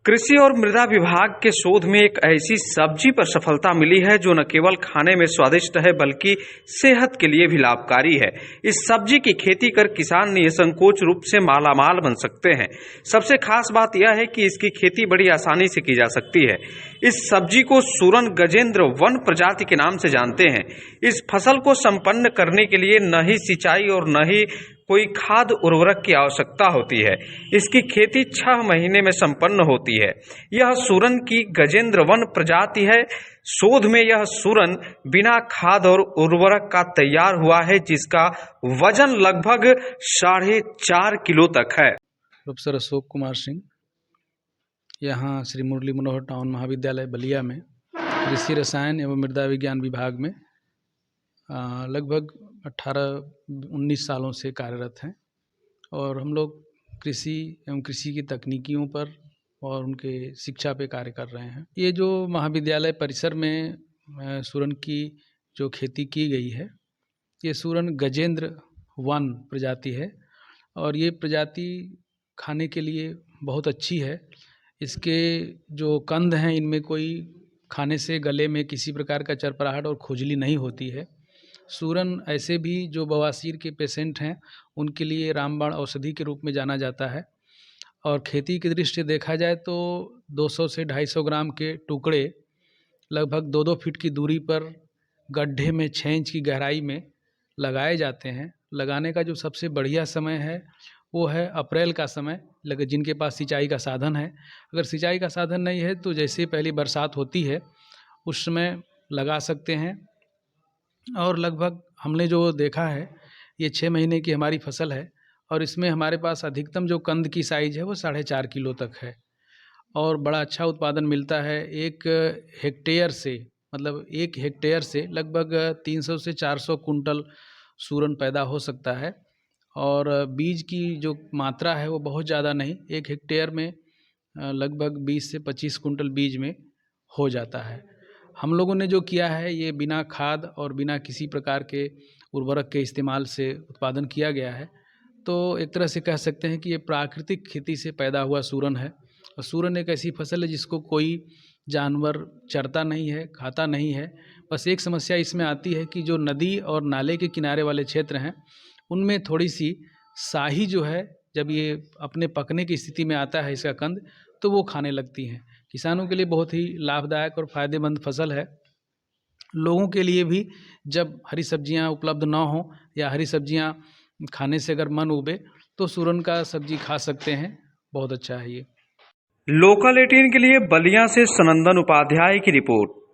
कृषि और मृदा विभाग के शोध में एक ऐसी सब्जी पर सफलता मिली है जो न केवल खाने में स्वादिष्ट है बल्कि सेहत के लिए भी लाभकारी है। इस सब्जी की खेती कर किसान निसंकोच रूप से मालामाल बन सकते हैं। सबसे खास बात यह है कि इसकी खेती बड़ी आसानी से की जा सकती है। इस सब्जी को सूरन गजेंद्र वन प्रजाति के नाम से जानते हैं। इस फसल को संपन्न करने के लिए न ही सिंचाई और न ही कोई खाद उर्वरक की आवश्यकता होती है। इसकी खेती 6 महीने में संपन्न होती है। यह सूरन की गजेंद्र वन प्रजाति है। शोध में यह सूरन बिना खाद और उर्वरक का तैयार हुआ है, जिसका वजन लगभग 4.5 किलो तक है। प्रोफेसर अशोक कुमार सिंह, यहाँ श्री मुरली मनोहर टाउन महाविद्यालय बलिया में कृषि रसायन एवं मृदा विज्ञान विभाग में लगभग 18-19 सालों से कार्यरत हैं और हम लोग कृषि एवं कृषि की तकनीकियों पर और उनके शिक्षा पे कार्य कर रहे हैं। ये जो महाविद्यालय परिसर में सूरन की जो खेती की गई है, ये सूरन गजेंद्र वन प्रजाति है और ये प्रजाति खाने के लिए बहुत अच्छी है। इसके जो कंद हैं, इनमें कोई खाने से गले में किसी प्रकार का चरपराहट और खुजली नहीं होती है। सूरन ऐसे भी जो बवासीर के पेशेंट हैं, उनके लिए रामबाण औषधि के रूप में जाना जाता है और खेती की दृष्टि से देखा जाए तो 200 से 250 ग्राम के टुकड़े लगभग 2-2 फीट की दूरी पर गड्ढे में 6 इंच की गहराई में लगाए जाते हैं। लगाने का जो सबसे बढ़िया समय है वो है अप्रैल का समय, जिनके पास सिंचाई का साधन है। अगर सिंचाई का साधन नहीं है तो जैसे पहली बरसात होती है उस समय लगा सकते हैं। और लगभग हमने जो देखा है, ये 6 महीने की हमारी फसल है और इसमें हमारे पास अधिकतम जो कंद की साइज़ है वो 4.5 किलो तक है और बड़ा अच्छा उत्पादन मिलता है। 1 हेक्टेयर से, मतलब 1 हेक्टेयर से लगभग 300 से 400 कुंटल सूरन पैदा हो सकता है और बीज की जो मात्रा है वो बहुत ज़्यादा नहीं, 1 हेक्टेयर में लगभग 20 से 25 कुंटल बीज में हो जाता है। हम लोगों ने जो किया है ये बिना खाद और बिना किसी प्रकार के उर्वरक के इस्तेमाल से उत्पादन किया गया है। तो एक तरह से कह सकते हैं कि ये प्राकृतिक खेती से पैदा हुआ सूरन है और सूरन एक ऐसी फसल है जिसको कोई जानवर चरता नहीं है, खाता नहीं है। बस एक समस्या इसमें आती है कि जो नदी और नाले के किनारे वाले क्षेत्र हैं, उनमें थोड़ी सी साही जो है, जब ये अपने पकने की स्थिति में आता है इसका कंद, तो वो खाने लगती हैं। किसानों के लिए बहुत ही लाभदायक और फ़ायदेमंद फसल है। लोगों के लिए भी, जब हरी सब्जियां उपलब्ध ना हो या हरी सब्जियां खाने से अगर मन उबे तो सूरन का सब्जी खा सकते हैं। बहुत अच्छा है ये। लोकल 18 के लिए बलिया से सनंदन उपाध्याय की रिपोर्ट।